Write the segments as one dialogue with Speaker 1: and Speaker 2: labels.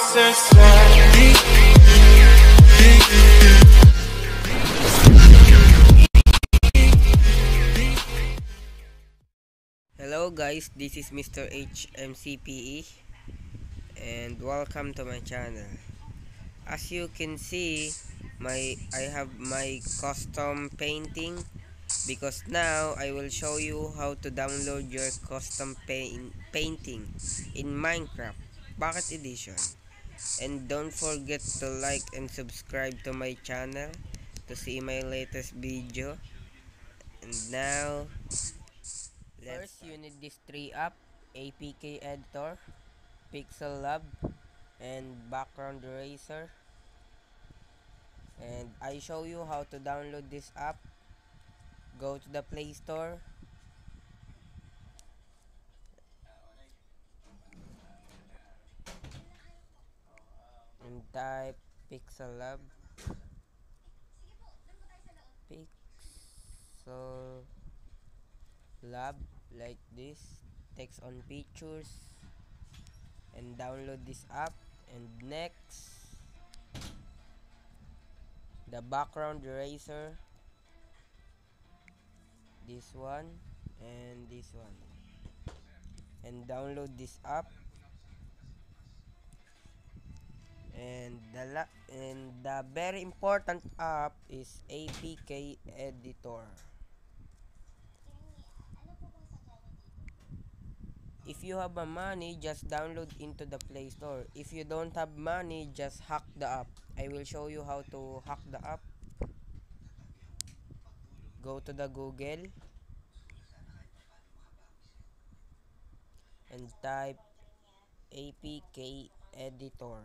Speaker 1: Hello guys, this is Mr. HMCPE and welcome to my channel. As you can see, I have my custom painting because now I will show you how to download your custom painting in Minecraft Pocket Edition. And don't forget to like and subscribe to my channel to see my latest video. And now, first you need this three app: APK Editor, Pixel Lab, and Background Eraser. And I show you how to download this app. Go to the Play Store and type Pixel Lab. Pixel Lab, like this. Text on pictures and download this app. And next, the Background Eraser, this one and this one, and download this app. And the very important app is APK Editor. If you have a money, just download into the Play Store. If you don't have money, just hack the app. I will show you how to hack the app. Go to the Google and type APK Editor,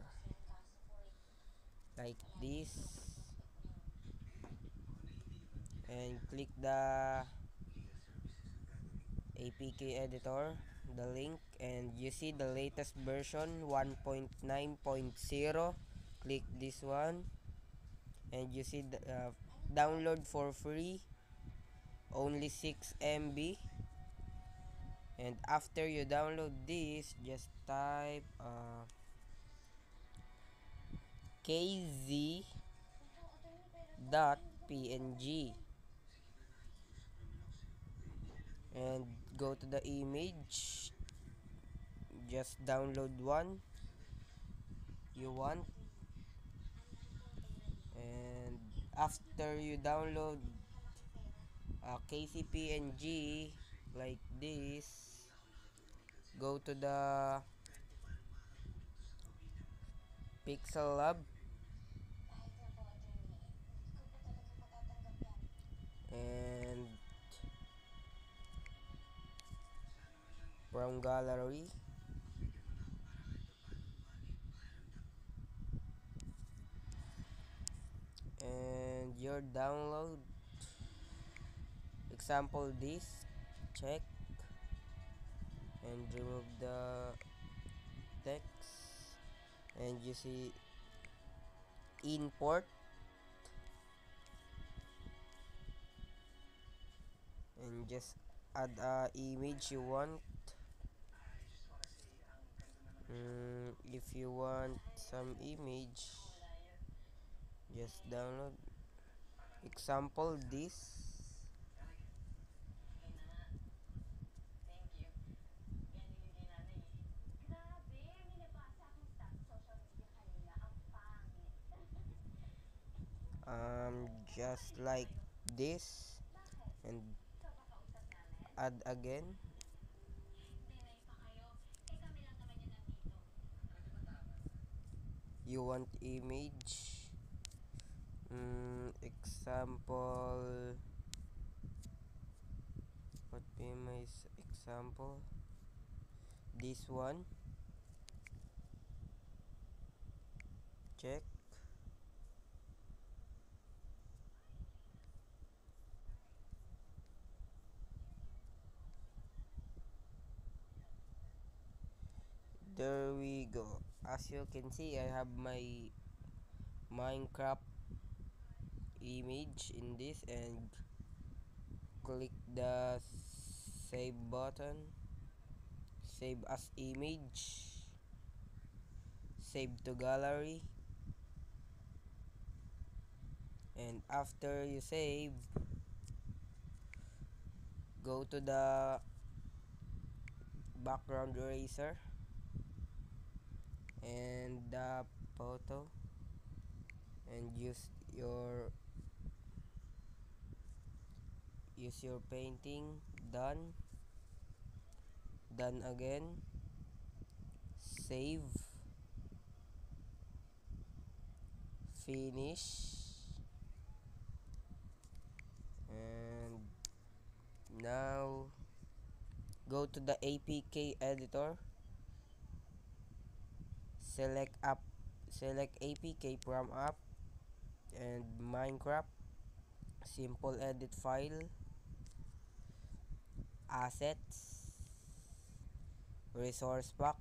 Speaker 1: like this, and click the APK Editor, the link, and you see the latest version 1.9.0. Click this one and you see the download for free, only 6 MB. And after you download this, just type kz.png and go to the image. Just download one you want, and after you download kzpng like this, go to the Pixel Lab and from gallery, and your download, example this, check and remove the text, and you see import, and just add a image you want. If you want some image, just download, example this, just like this, and add again. You want image, example, what be my example, this one, check, there we go. As you can see, I have my Minecraft image in this, and click the save button, save as image, save to gallery, and after you save, go to the background eraser and the photo, and use your painting. Done. Done again. Save. Finish. And now go to the APK editor. Select APK from app and Minecraft. Simple edit file. Assets. Resource box.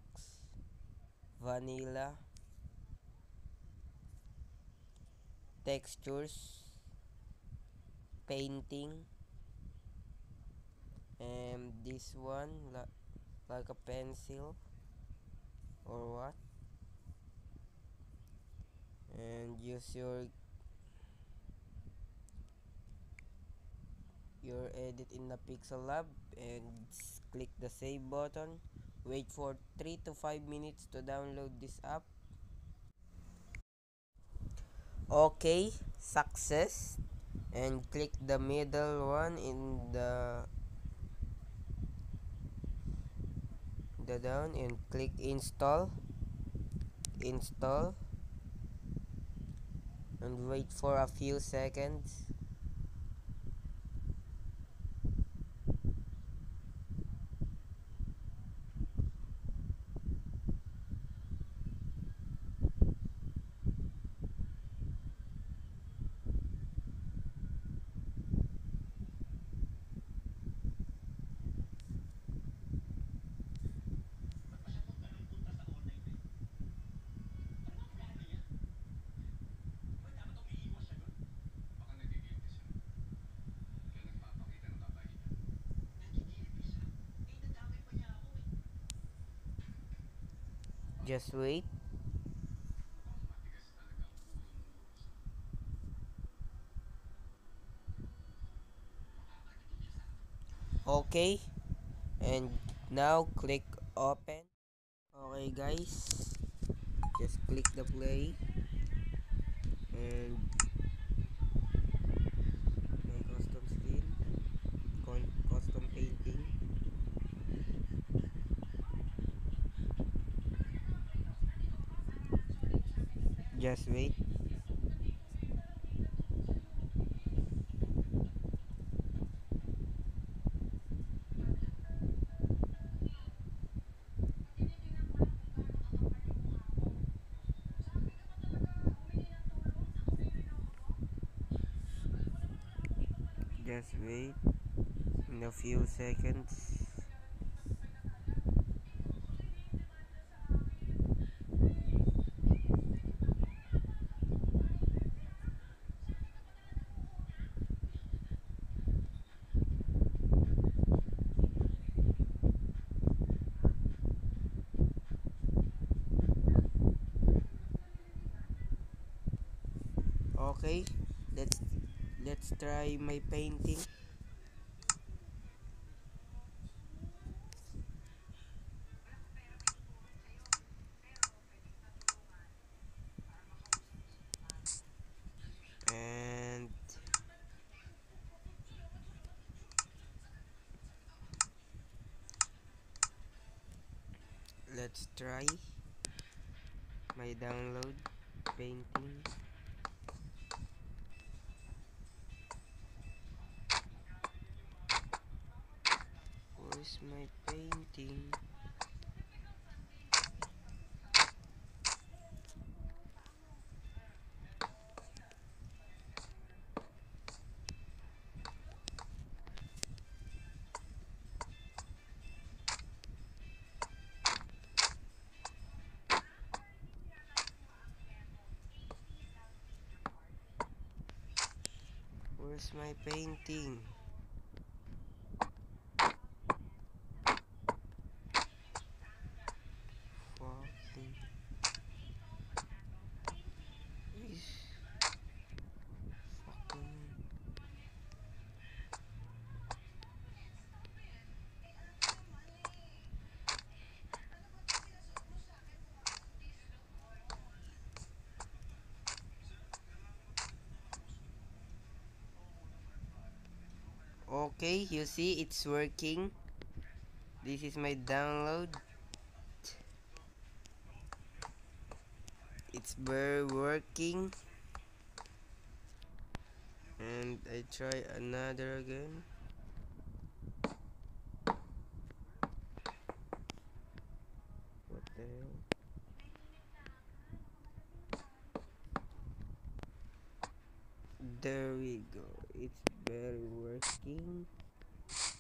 Speaker 1: Vanilla. Textures. Painting. And this one like a pencil or what, and use your edit in the pixel lab and click the save button. Wait for 3 to 5 minutes to download this app. Okay, success. And click the middle one in the down and click install and wait for a few seconds. Just wait. Okay, and now click open. Okay guys, just click the play and my custom skin, custom painting. Just wait. Just wait in a few seconds. Okay, let's try my painting. And let's try my download painting. Where's my painting? Where's my painting? Fucking Okay, you see it's working. This is my download. It's very working. And I try another again. What the hell? There we go. It's very working.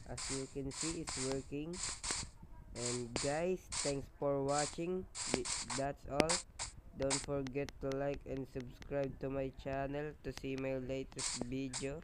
Speaker 1: As you can see, it's working. And guys, thanks for watching. That's all. Don't forget to like and subscribe to my channel to see my latest video.